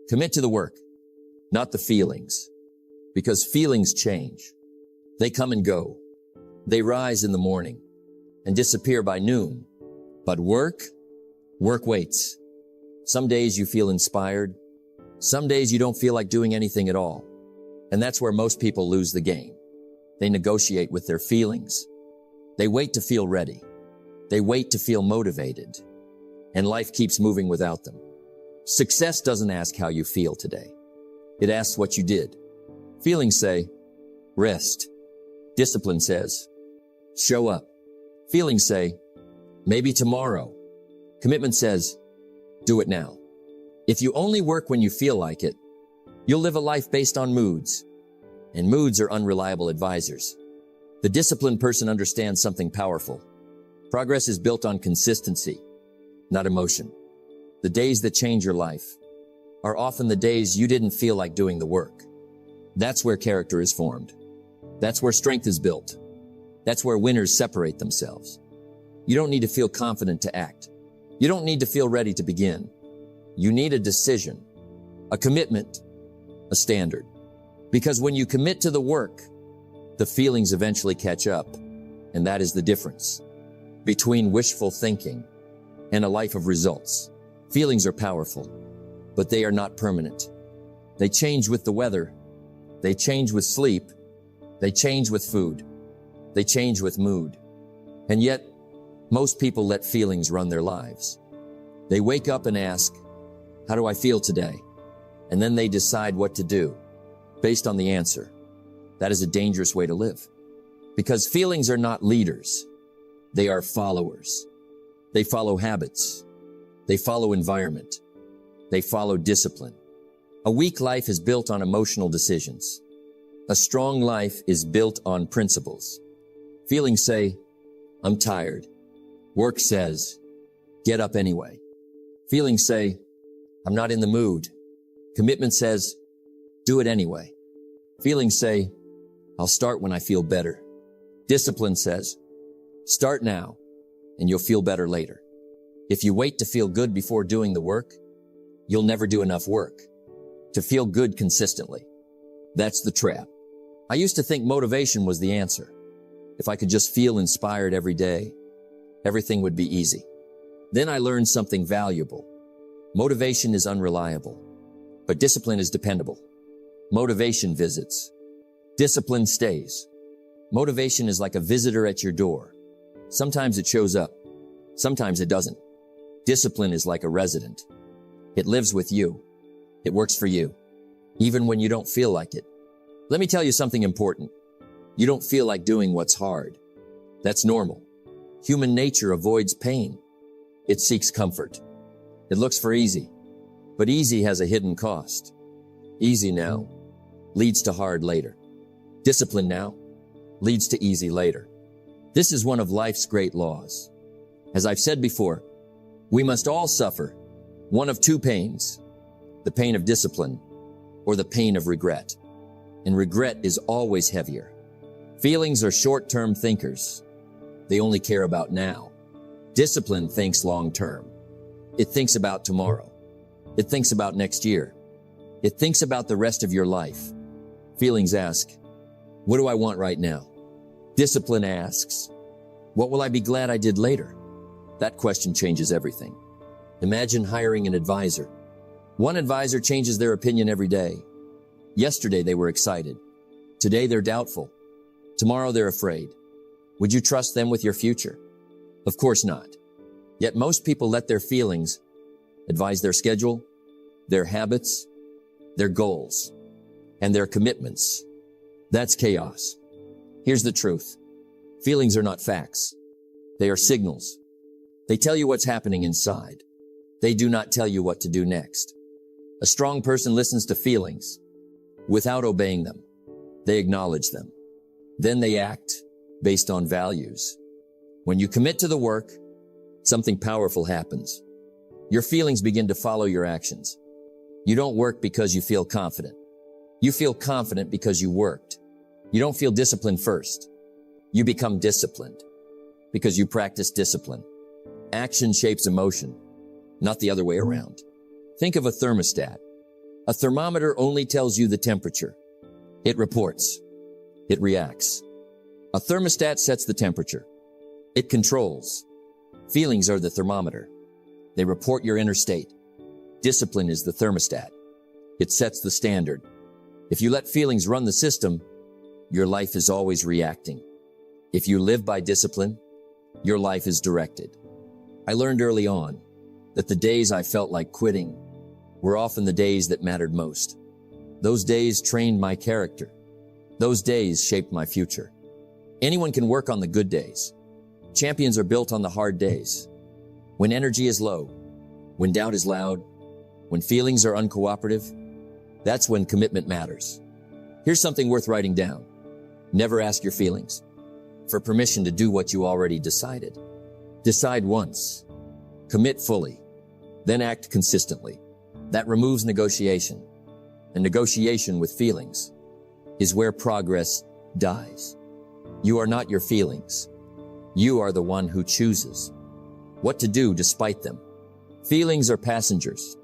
Commit to the work, not the feelings, because feelings change. They come and go. They rise in the morning and disappear by noon. But work waits. Some days you feel inspired. Some days you don't feel like doing anything at all. And that's where most people lose the game. They negotiate with their feelings. They wait to feel ready. They wait to feel motivated. And life keeps moving without them. Success doesn't ask how you feel today. It asks what you did. Feelings say, rest. Discipline says, show up. Feelings say, maybe tomorrow. Commitment says, do it now. If you only work when you feel like it, you'll live a life based on moods. And moods are unreliable advisors. The disciplined person understands something powerful. Progress is built on consistency, not emotion. The days that change your life are often the days you didn't feel like doing the work. That's where character is formed. That's where strength is built. That's where winners separate themselves. You don't need to feel confident to act. You don't need to feel ready to begin. You need a decision, a commitment, a standard. Because when you commit to the work, the feelings eventually catch up. And that is the difference between wishful thinking and a life of results. Feelings are powerful, but they are not permanent. They change with the weather. They change with sleep. They change with food. They change with mood. And yet, most people let feelings run their lives. They wake up and ask, how do I feel today? And then they decide what to do based on the answer. That is a dangerous way to live. Because feelings are not leaders. They are followers. They follow habits. They follow environment. They follow discipline. A weak life is built on emotional decisions. A strong life is built on principles. Feelings say, I'm tired. Work says, get up anyway. Feelings say, I'm not in the mood. Commitment says, do it anyway. Feelings say, I'll start when I feel better. Discipline says, start now and you'll feel better later. If you wait to feel good before doing the work, you'll never do enough work to feel good consistently. That's the trap. I used to think motivation was the answer. If I could just feel inspired every day, everything would be easy. Then I learned something valuable. Motivation is unreliable, but discipline is dependable. Motivation visits. Discipline stays. Motivation is like a visitor at your door. Sometimes it shows up. Sometimes it doesn't. Discipline is like a resident. It lives with you. It works for you, even when you don't feel like it. Let me tell you something important. You don't feel like doing what's hard. That's normal. Human nature avoids pain. It seeks comfort. It looks for easy, but easy has a hidden cost. Easy now leads to hard later. Discipline now leads to easy later. This is one of life's great laws. As I've said before, we must all suffer one of two pains, the pain of discipline or the pain of regret. And regret is always heavier. Feelings are short-term thinkers. They only care about now. Discipline thinks long-term. It thinks about tomorrow. It thinks about next year. It thinks about the rest of your life. Feelings ask, what do I want right now? Discipline asks, what will I be glad I did later? That question changes everything. Imagine hiring an advisor. One advisor changes their opinion every day. Yesterday they were excited. Today they're doubtful. Tomorrow they're afraid. Would you trust them with your future? Of course not. Yet most people let their feelings advise their schedule, their habits, their goals, and their commitments. That's chaos. Here's the truth. Feelings are not facts. They are signals. They tell you what's happening inside. They do not tell you what to do next. A strong person listens to feelings without obeying them. They acknowledge them. Then they act based on values. When you commit to the work, something powerful happens. Your feelings begin to follow your actions. You don't work because you feel confident. You feel confident because you worked. You don't feel disciplined first. You become disciplined because you practice discipline. Action shapes emotion. not the other way around. Think of a thermostat. A thermometer only tells you the temperature. It reports. It reacts. A thermostat sets the temperature. It controls. Feelings are the thermometer. They report your inner state. Discipline is the thermostat. It sets the standard. If you let feelings run the system, your life is always reacting. If you live by discipline, your life is directed. I learned early on that the days I felt like quitting were often the days that mattered most. Those days trained my character. Those days shaped my future. Anyone can work on the good days. Champions are built on the hard days. When energy is low, when doubt is loud, when feelings are uncooperative, that's when commitment matters. Here's something worth writing down. Never ask your feelings for permission to do what you already decided. Decide once. Commit fully. Then act consistently. That removes negotiation. And negotiation with feelings is where progress dies. You are not your feelings. You are the one who chooses what to do despite them. Feelings are passengers.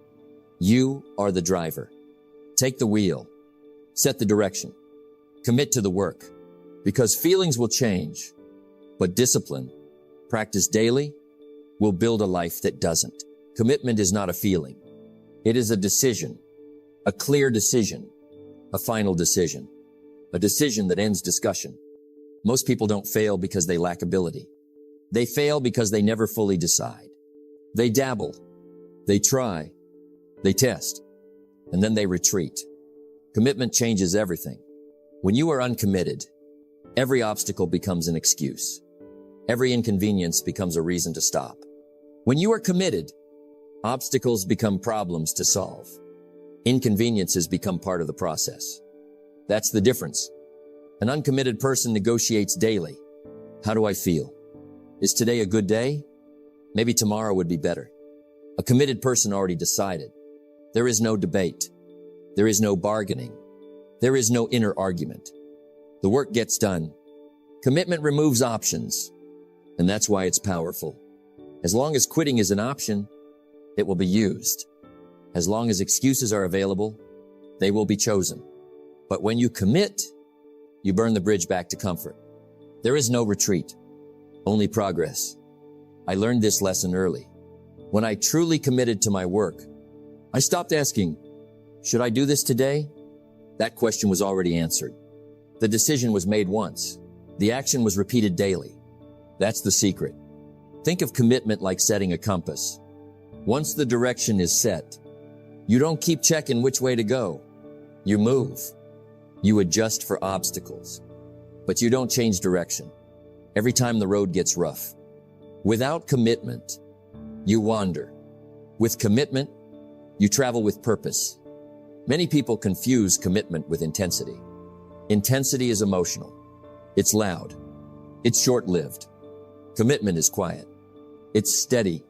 You are the driver. Take the wheel. Set the direction. Commit to the work. Because feelings will change, but discipline, practiced daily, will build a life that doesn't. Commitment is not a feeling. It is a decision, a clear decision, a final decision, a decision that ends discussion. Most people don't fail because they lack ability. They fail because they never fully decide. They dabble, they try, they test, and then they retreat. Commitment changes everything. When you are uncommitted, every obstacle becomes an excuse. Every inconvenience becomes a reason to stop. When you are committed, obstacles become problems to solve. Inconveniences become part of the process. That's the difference. An uncommitted person negotiates daily. How do I feel? Is today a good day? Maybe tomorrow would be better. A committed person already decided. There is no debate. There is no bargaining. There is no inner argument. The work gets done. Commitment removes options, and that's why it's powerful. As long as quitting is an option, it will be used. As long as excuses are available, they will be chosen. But when you commit, you burn the bridge back to comfort. There is no retreat, only progress. I learned this lesson early. When I truly committed to my work, I stopped asking, should I do this today? That question was already answered. The decision was made once. The action was repeated daily. That's the secret. Think of commitment like setting a compass. Once the direction is set, you don't keep checking which way to go. You move. You adjust for obstacles. But you don't change direction every time the road gets rough. Without commitment, you wander. With commitment, you travel with purpose. Many people confuse commitment with intensity. Intensity is emotional. It's loud. It's short-lived. Commitment is quiet. It's steady.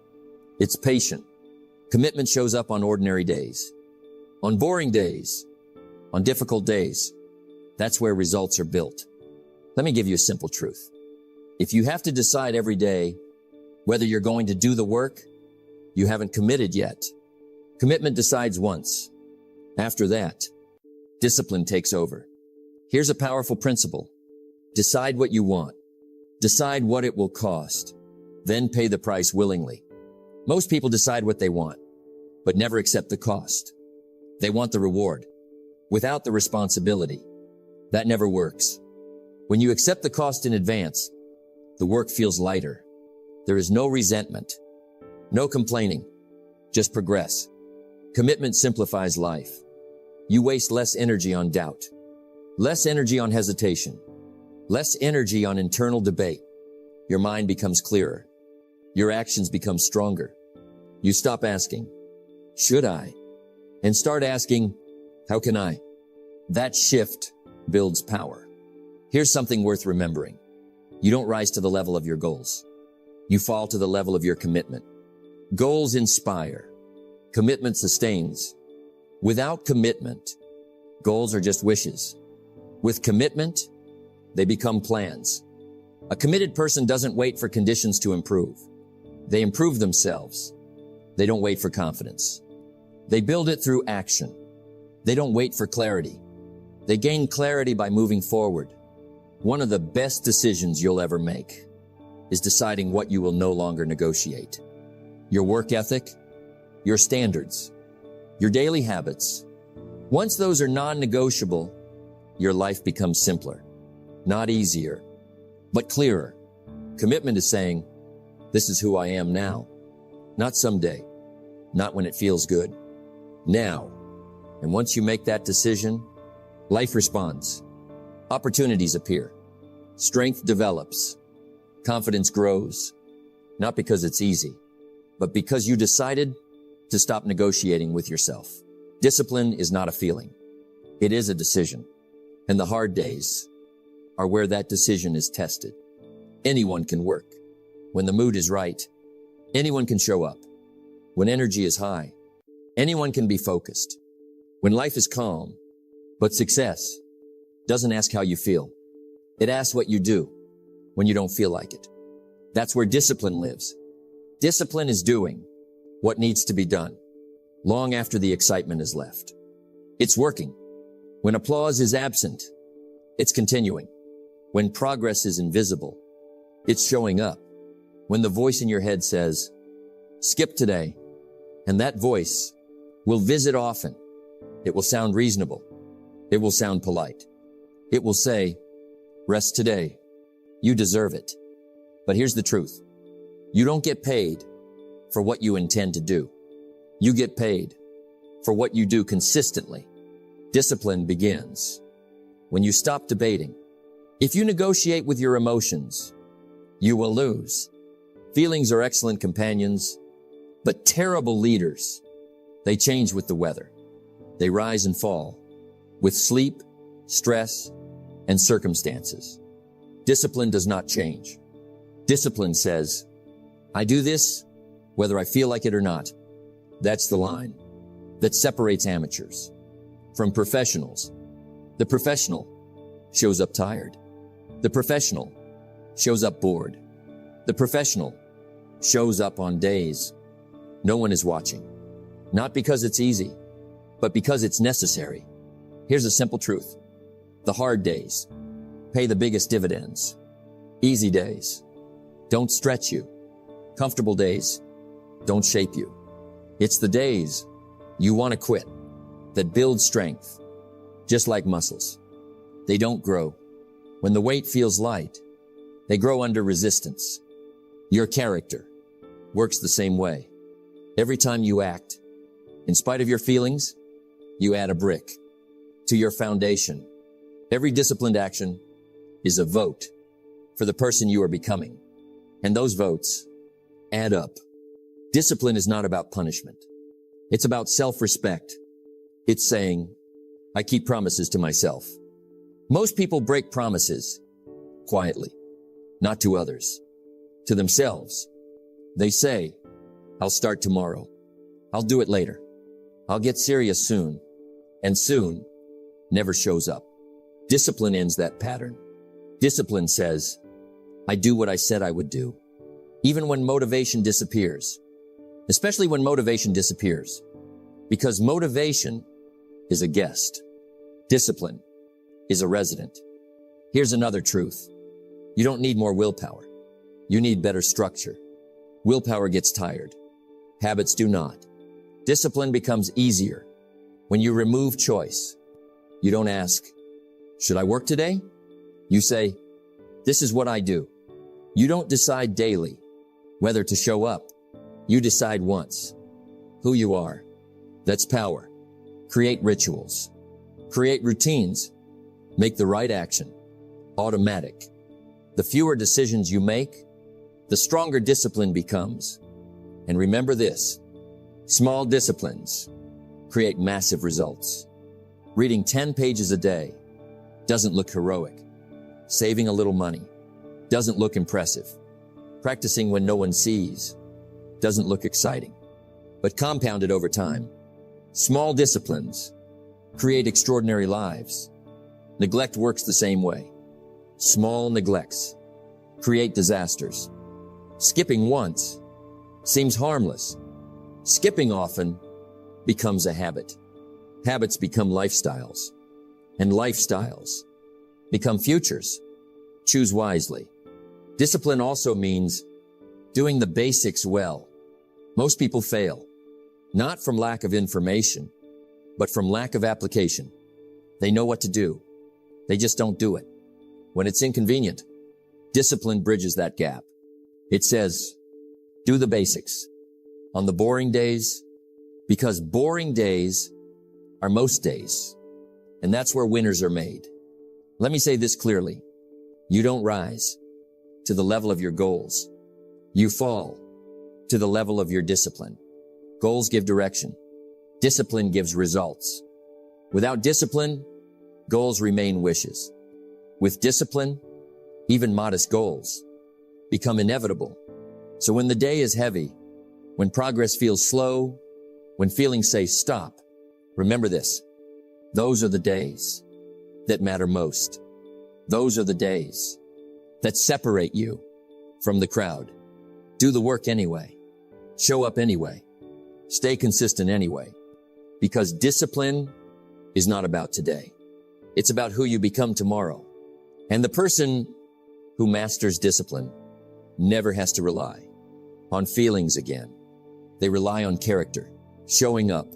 It's patient. Commitment shows up on ordinary days, on boring days, on difficult days. That's where results are built. Let me give you a simple truth. If you have to decide every day whether you're going to do the work, you haven't committed yet. Commitment decides once. After that, discipline takes over. Here's a powerful principle. Decide what you want. Decide what it will cost. Then pay the price willingly. Most people decide what they want, but never accept the cost. They want the reward without the responsibility. That never works. When you accept the cost in advance, the work feels lighter. There is no resentment, no complaining, just progress. Commitment simplifies life. You waste less energy on doubt, less energy on hesitation, less energy on internal debate. Your mind becomes clearer. Your actions become stronger. You stop asking, should I? And start asking, how can I? That shift builds power. Here's something worth remembering. You don't rise to the level of your goals. You fall to the level of your commitment. Goals inspire. Commitment sustains. Without commitment, goals are just wishes. With commitment, they become plans. A committed person doesn't wait for conditions to improve. They improve themselves. They don't wait for confidence. They build it through action. They don't wait for clarity. They gain clarity by moving forward. One of the best decisions you'll ever make is deciding what you will no longer negotiate. Your work ethic, your standards, your daily habits. Once those are non-negotiable, your life becomes simpler, not easier, but clearer. Commitment is saying, this is who I am now, not someday, not when it feels good, now. And once you make that decision, life responds. Opportunities appear. Strength develops. Confidence grows. Not because it's easy, but because you decided to stop negotiating with yourself. Discipline is not a feeling. It is a decision. And the hard days are where that decision is tested. Anyone can work. When the mood is right, anyone can show up. When energy is high, anyone can be focused. When life is calm, but success doesn't ask how you feel. It asks what you do when you don't feel like it. That's where discipline lives. Discipline is doing what needs to be done long after the excitement is left. It's working. When applause is absent, it's continuing. When progress is invisible, it's showing up. When the voice in your head says, skip today, and that voice will visit often, it will sound reasonable. It will sound polite. It will say, rest today. You deserve it. But here's the truth. You don't get paid for what you intend to do. You get paid for what you do consistently. Discipline begins when you stop debating. If you negotiate with your emotions, you will lose. Feelings are excellent companions, but terrible leaders. They change with the weather. They rise and fall with sleep, stress, and circumstances. Discipline does not change. Discipline says, I do this whether I feel like it or not. That's the line that separates amateurs from professionals. The professional shows up tired. The professional shows up bored. The professional shows up on days no one is watching. Not because it's easy, but because it's necessary. Here's a simple truth. The hard days pay the biggest dividends. Easy days don't stretch you. Comfortable days don't shape you. It's the days you want to quit that build strength, just like muscles. They don't grow when the weight feels light. They grow under resistance. Your character works the same way. Every time you act, in spite of your feelings, you add a brick to your foundation. Every disciplined action is a vote for the person you are becoming. And those votes add up. Discipline is not about punishment. It's about self-respect. It's saying, I keep promises to myself. Most people break promises quietly, not to others, to themselves. They say, I'll start tomorrow. I'll do it later. I'll get serious soon. And soon never shows up. Discipline ends that pattern. Discipline says, I do what I said I would do. Even when motivation disappears. Especially when motivation disappears. Because motivation is a guest. Discipline is a resident. Here's another truth. You don't need more willpower. You need better structure. Willpower gets tired. Habits do not. Discipline becomes easier when you remove choice. You don't ask, should I work today? You say, this is what I do. You don't decide daily whether to show up. You decide once who you are. That's power. Create rituals. Create routines. Make the right action automatic. The fewer decisions you make, the stronger discipline becomes. And remember this, small disciplines create massive results. Reading 10 pages a day doesn't look heroic. Saving a little money doesn't look impressive. Practicing when no one sees doesn't look exciting. But compounded over time, small disciplines create extraordinary lives. Neglect works the same way. Small neglects create disasters. Skipping once seems harmless, Skipping often becomes a habit. Habits become lifestyles, and lifestyles become futures. Choose wisely. Discipline also means doing the basics well. Most people fail, not from lack of information, but from lack of application. They know what to do. They just don't do it. When it's inconvenient, discipline bridges that gap. It says, do the basics on the boring days, because boring days are most days. And that's where winners are made. Let me say this clearly. You don't rise to the level of your goals. You fall to the level of your discipline. Goals give direction. Discipline gives results. Without discipline, goals remain wishes. With discipline, even modest goals become inevitable. So when the day is heavy, when progress feels slow, when feelings say stop, remember this. Those are the days that matter most. Those are the days that separate you from the crowd. Do the work anyway. Show up anyway. Stay consistent anyway. Because discipline is not about today. It's about who you become tomorrow. And the person who masters discipline never has to rely on feelings again. They rely on character. Showing up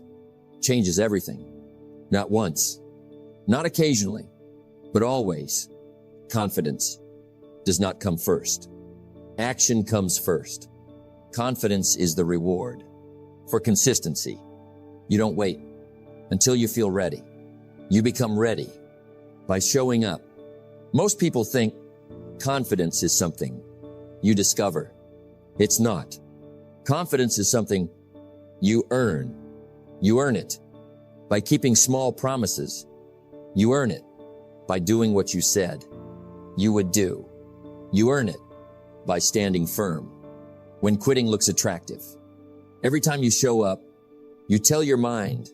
changes everything. Not once, not occasionally, but always. Confidence does not come first. Action comes first. Confidence is the reward for consistency. You don't wait until you feel ready. You become ready by showing up. Most people think confidence is something you discover. It's not. Confidence is something you earn. You earn it by keeping small promises. You earn it by doing what you said you would do. You earn it by standing firm when quitting looks attractive. Every time you show up, you tell your mind,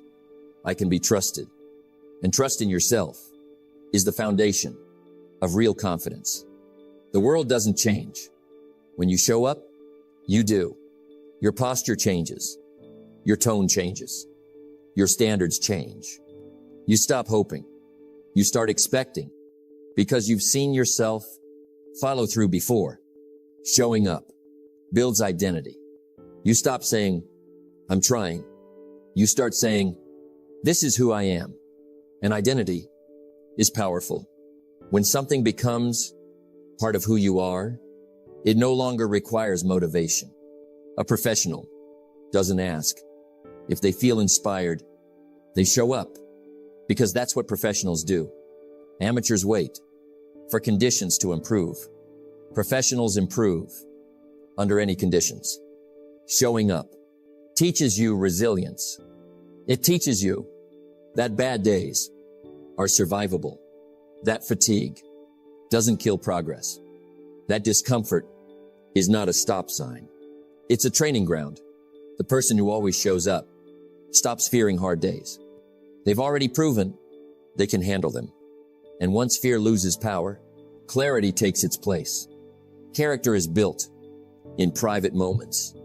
I can be trusted. And trust in yourself is the foundation of real confidence. The world doesn't change. When you show up, you do. Your posture changes. Your tone changes. Your standards change. You stop hoping. You start expecting because you've seen yourself follow through before. Showing up builds identity. You stop saying, I'm trying. You start saying, this is who I am. And identity is powerful. When something becomes part of who you are, it no longer requires motivation. A professional doesn't ask if they feel inspired. They show up because that's what professionals do. Amateurs wait for conditions to improve. Professionals improve under any conditions. Showing up teaches you resilience. It teaches you that bad days are survivable. That fatigue doesn't kill progress. That discomfort is not a stop sign. It's a training ground. The person who always shows up stops fearing hard days. They've already proven they can handle them. And once fear loses power, clarity takes its place. Character is built in private moments.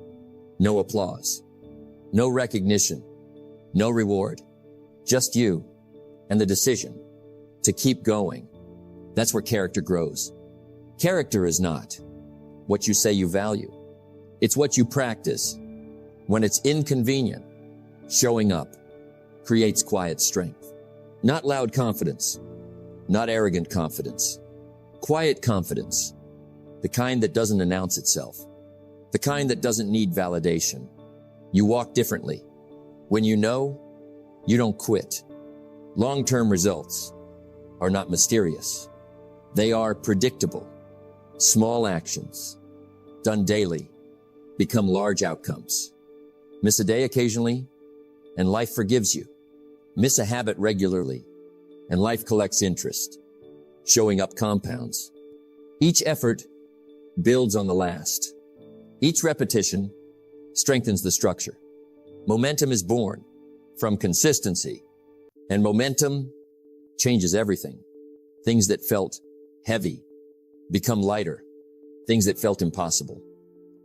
No applause, no recognition, no reward, just you and the decision to keep going. That's where character grows. Character is not what you say you value. It's what you practice. When it's inconvenient, showing up creates quiet strength. Not loud confidence, not arrogant confidence. Quiet confidence, the kind that doesn't announce itself, the kind that doesn't need validation. You walk differently. When you know, you don't quit. Long-term results are not mysterious. They are predictable. Small actions, done daily, become large outcomes. Miss a day occasionally, and life forgives you. Miss a habit regularly, and life collects interest. Showing up compounds. Each effort builds on the last. Each repetition strengthens the structure. Momentum is born from consistency, and momentum changes everything. Things that felt heavy become lighter. Things that felt impossible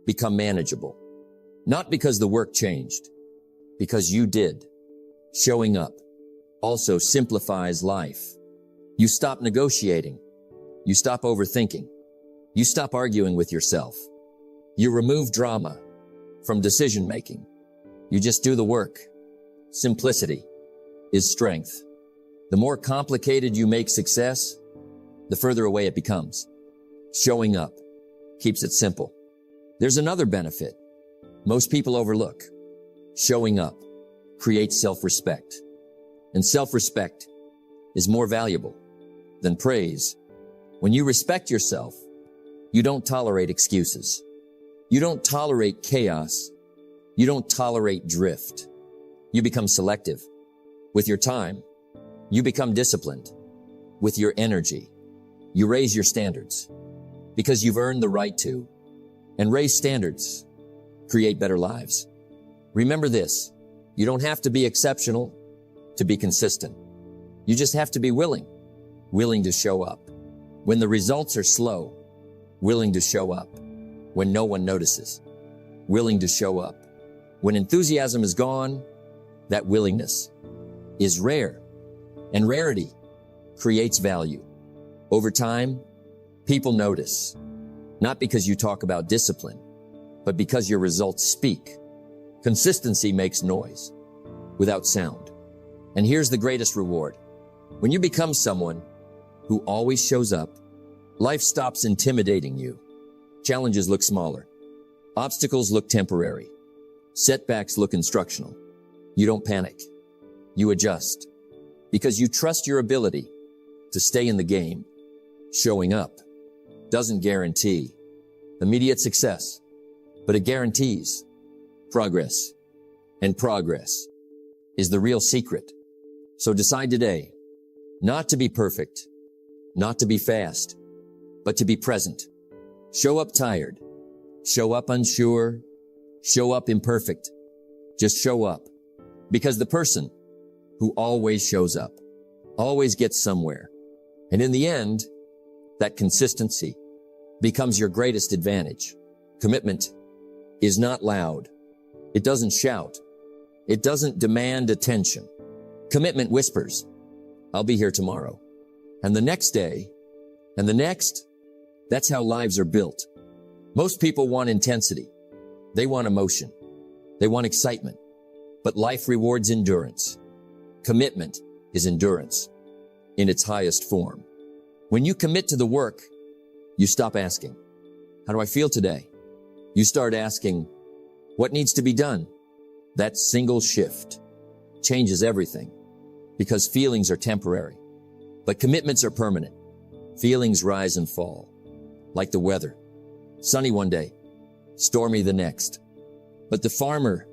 become manageable. Not because the work changed, because you did. Showing up also simplifies life. You stop negotiating. You stop overthinking. You stop arguing with yourself. You remove drama from decision making. You just do the work. Simplicity is strength. The more complicated you make success, the further away it becomes. Showing up keeps it simple. There's another benefit most people overlook. Showing up creates self-respect. And self-respect is more valuable than praise. When you respect yourself, you don't tolerate excuses. You don't tolerate chaos. You don't tolerate drift. You become selective. With your time, you become disciplined. With your energy, you raise your standards because you've earned the right to. And raise standards create better lives. Remember this, you don't have to be exceptional to be consistent. You just have to be willing to show up. When the results are slow, willing to show up. When no one notices, willing to show up. When enthusiasm is gone, that willingness is rare, and rarity creates value. Over time, people notice, not because you talk about discipline, but because your results speak. Consistency makes noise without sound. And here's the greatest reward. When you become someone who always shows up, life stops intimidating you. Challenges look smaller. Obstacles look temporary. Setbacks look instructional. You don't panic. You adjust because you trust your ability to stay in the game. Showing up doesn't guarantee immediate success, but it guarantees progress. And progress is the real secret. So decide today not to be perfect, not to be fast, but to be present. Show up tired. Show up unsure. Show up imperfect. Just show up. Because the person who always shows up always gets somewhere. And in the end, that consistency becomes your greatest advantage. Commitment is not loud. It doesn't shout. It doesn't demand attention. Commitment whispers, I'll be here tomorrow. And the next day, and the next. That's how lives are built. Most people want intensity. They want emotion. They want excitement. But life rewards endurance. Commitment is endurance in its highest form. When you commit to the work, you stop asking, how do I feel today? You start asking, what needs to be done? That single shift changes everything because feelings are temporary, but commitments are permanent. Feelings rise and fall like the weather. Sunny one day, stormy the next. But the farmer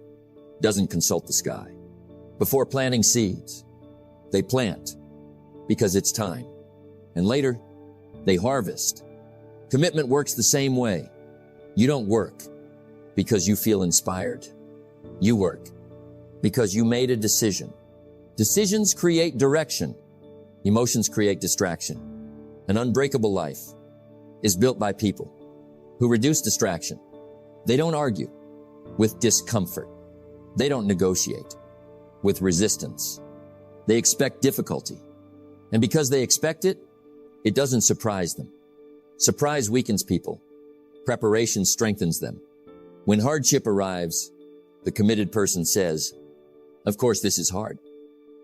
doesn't consult the sky. Before planting seeds, they plant because it's time. And later, they harvest. Commitment works the same way. You don't work because you feel inspired. You work because you made a decision. Decisions create direction. Emotions create distraction. An unbreakable life is built by people who reduce distraction. They don't argue with discomfort. They don't negotiate with resistance. They expect difficulty. And because they expect it, it doesn't surprise them. Surprise weakens people. Preparation strengthens them. When hardship arrives, the committed person says, of course, this is hard.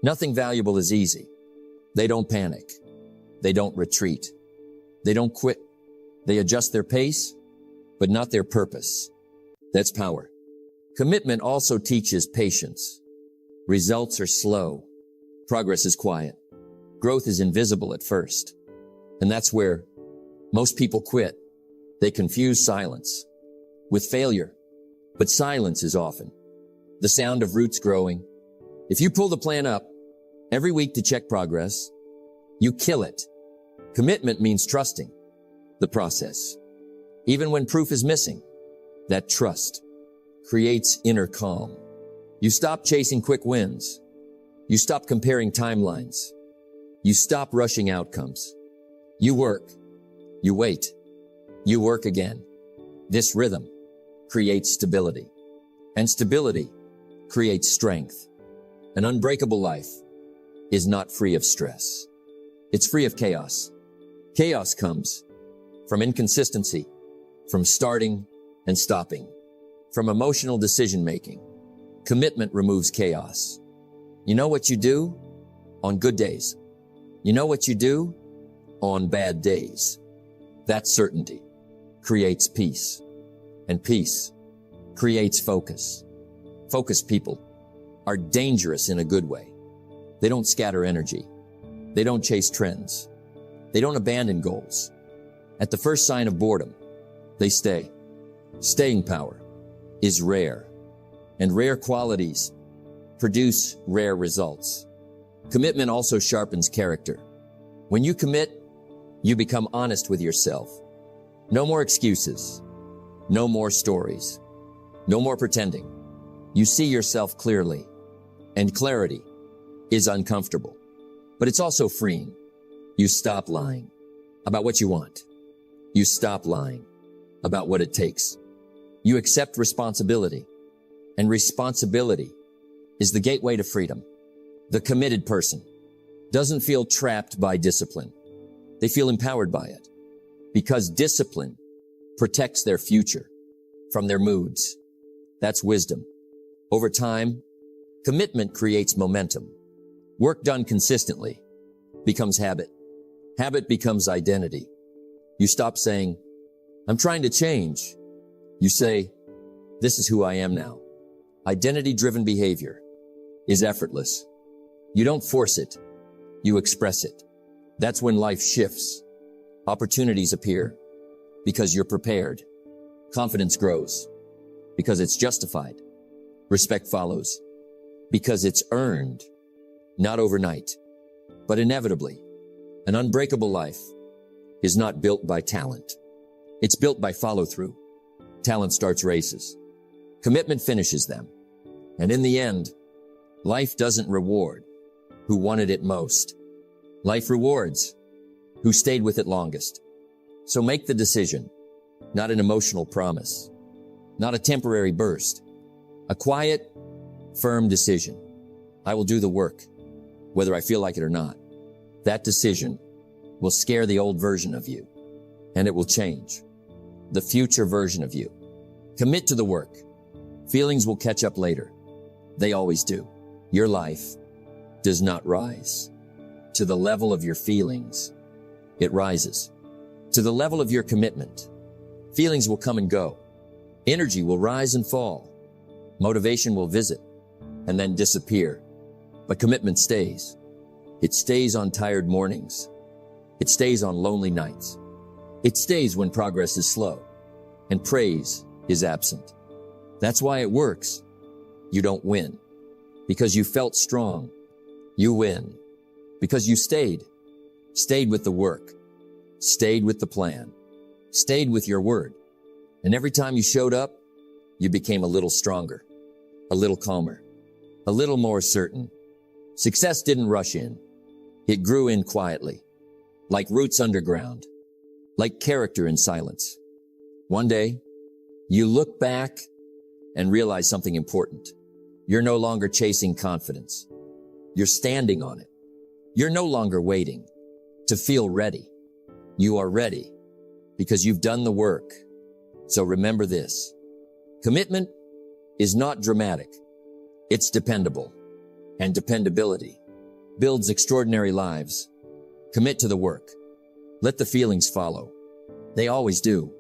Nothing valuable is easy. They don't panic. They don't retreat. They don't quit. They adjust their pace, but not their purpose. That's power. Commitment also teaches patience. Results are slow. Progress is quiet. Growth is invisible at first. And that's where most people quit. They confuse silence with failure. But silence is often the sound of roots growing. If you pull the plan up every week to check progress, you kill it. Commitment means trusting the process. Even when proof is missing, that trust creates inner calm. You stop chasing quick wins. You stop comparing timelines. You stop rushing outcomes. You work. You wait. You work again. This rhythm creates stability. And stability creates strength. An unbreakable life is not free of stress. It's free of chaos. Chaos comes from inconsistency, from starting and stopping, from emotional decision-making. Commitment removes chaos. You know what you do on good days. You know what you do on bad days. That certainty creates peace, and peace creates focus. Focused people are dangerous in a good way. They don't scatter energy. They don't chase trends. They don't abandon goals. At the first sign of boredom, they stay. Staying power is rare, and rare qualities produce rare results. Commitment also sharpens character. When you commit, you become honest with yourself. No more excuses. No more stories. No more pretending. You see yourself clearly, and clarity is uncomfortable, but it's also freeing. You stop lying about what you want. You stop lying about what it takes. You accept responsibility, and responsibility is the gateway to freedom. The committed person doesn't feel trapped by discipline. They feel empowered by it, because discipline protects their future from their moods. That's wisdom. Over time, commitment creates momentum. Work done consistently becomes habit. Habit becomes identity. You stop saying, I'm trying to change. You say, this is who I am now. Identity-driven behavior is effortless. You don't force it. You express it. That's when life shifts. Opportunities appear because you're prepared. Confidence grows because it's justified. Respect follows because it's earned, not overnight, but inevitably. An unbreakable life is not built by talent. It's built by follow-through. Talent starts races. Commitment finishes them. And in the end, life doesn't reward who wanted it most. Life rewards who stayed with it longest. So make the decision, not an emotional promise, not a temporary burst, a quiet, firm decision. I will do the work, whether I feel like it or not. That decision will scare the old version of you, and it will change the future version of you. Commit to the work. Feelings will catch up later. They always do. Your life does not rise to the level of your feelings. It rises to the level of your commitment. Feelings will come and go. Energy will rise and fall. Motivation will visit and then disappear. But commitment stays. It stays on tired mornings. It stays on lonely nights. It stays when progress is slow and praise is absent. That's why it works. You don't win because you felt strong. You win because you stayed with the work, stayed with the plan, stayed with your word. And every time you showed up, you became a little stronger, a little calmer, a little more certain. Success didn't rush in. It grew in quietly, like roots underground, like character in silence. One day, you look back and realize something important. You're no longer chasing confidence. You're standing on it. You're no longer waiting to feel ready. You are ready because you've done the work. So remember this. Commitment is not dramatic. It's dependable. And dependability builds extraordinary lives. Commit to the work. Let the feelings follow. They always do.